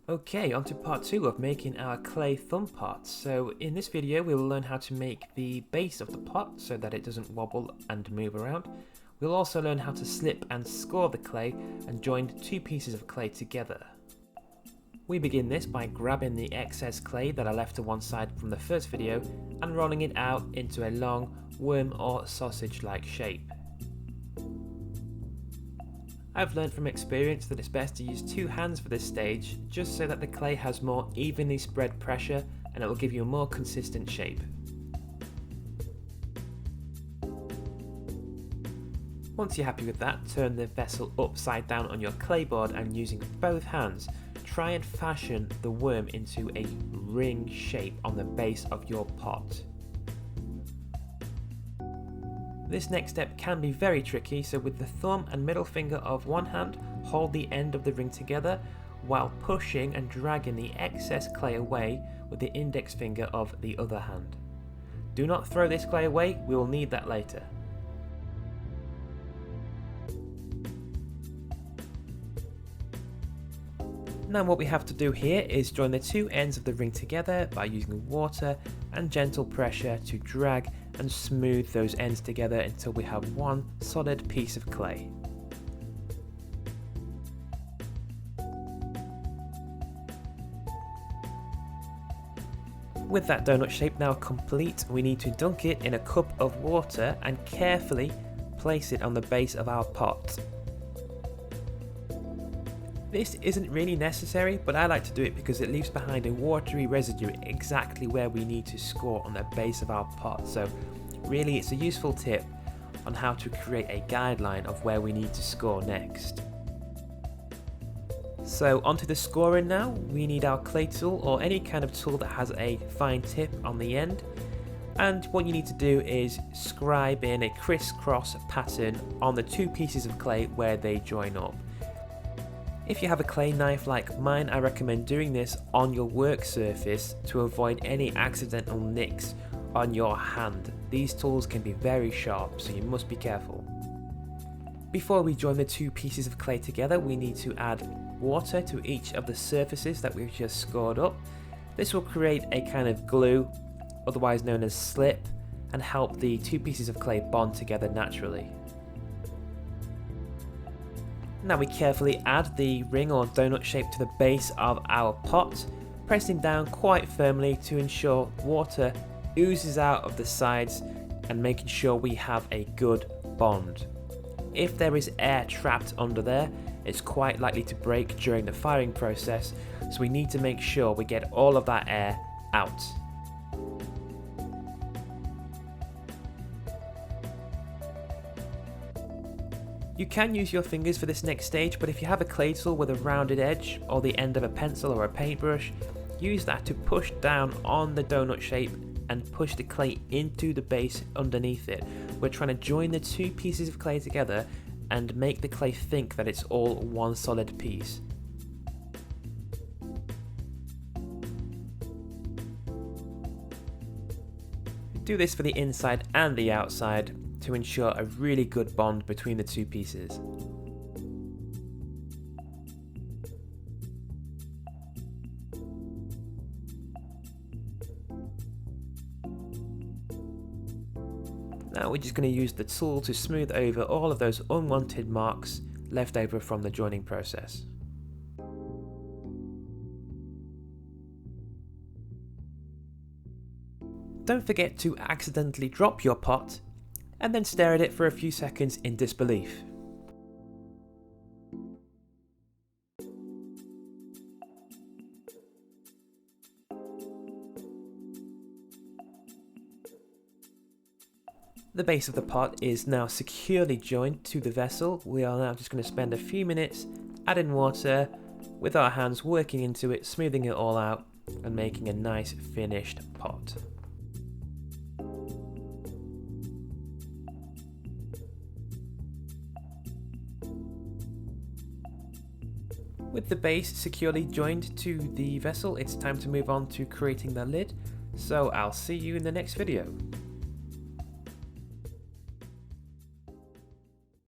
Okay, on to part 2 of making our clay thumb pot. So in this video we will learn how to make the base of the pot so that it doesn't wobble and move around. We'll also learn how to slip and score the clay and join two pieces of clay together. We begin this by grabbing the excess clay that I left to one side from the first video and rolling it out into a long worm or sausage like shape. I've learned from experience that it's best to use two hands for this stage, just so that the clay has more evenly spread pressure and it will give you a more consistent shape. Once you're happy with that, turn the vessel upside down on your clay board and using both hands, try and fashion the worm into a ring shape on the base of your pot. This next step can be very tricky, so with the thumb and middle finger of one hand, hold the end of the ring together while pushing and dragging the excess clay away with the index finger of the other hand. Do not throw this clay away, we will need that later. Now what we have to do here is join the two ends of the ring together by using water and gentle pressure to drag and smooth those ends together until we have one solid piece of clay. With that donut shape now complete, we need to dunk it in a cup of water and carefully place it on the base of our pot. This isn't really necessary, but I like to do it because it leaves behind a watery residue exactly where we need to score on the base of our pot. So really it's a useful tip on how to create a guideline of where we need to score next. So onto the scoring now. We need our clay tool or any kind of tool that has a fine tip on the end. And what you need to do is scribe in a crisscross pattern on the two pieces of clay where they join up. If you have a clay knife like mine, I recommend doing this on your work surface to avoid any accidental nicks on your hand. These tools can be very sharp, so you must be careful. Before we join the two pieces of clay together, we need to add water to each of the surfaces that we've just scored up. This will create a kind of glue, otherwise known as slip, and help the two pieces of clay bond together naturally. Now we carefully add the ring or donut shape to the base of our pot, pressing down quite firmly to ensure water oozes out of the sides and making sure we have a good bond. If there is air trapped under there, it's quite likely to break during the firing process, so we need to make sure we get all of that air out. You can use your fingers for this next stage, but if you have a clay tool with a rounded edge or the end of a pencil or a paintbrush, use that to push down on the donut shape and push the clay into the base underneath it. We're trying to join the two pieces of clay together and make the clay think that it's all one solid piece. Do this for the inside and the outside to ensure a really good bond between the two pieces. Now we're just going to use the tool to smooth over all of those unwanted marks left over from the joining process. Don't forget to accidentally drop your pot and then stare at it for a few seconds in disbelief. The base of the pot is now securely joined to the vessel. We are now just going to spend a few minutes adding water with our hands, working into it, smoothing it all out and making a nice finished pot. With the base securely joined to the vessel, it's time to move on to creating the lid. So I'll see you in the next video.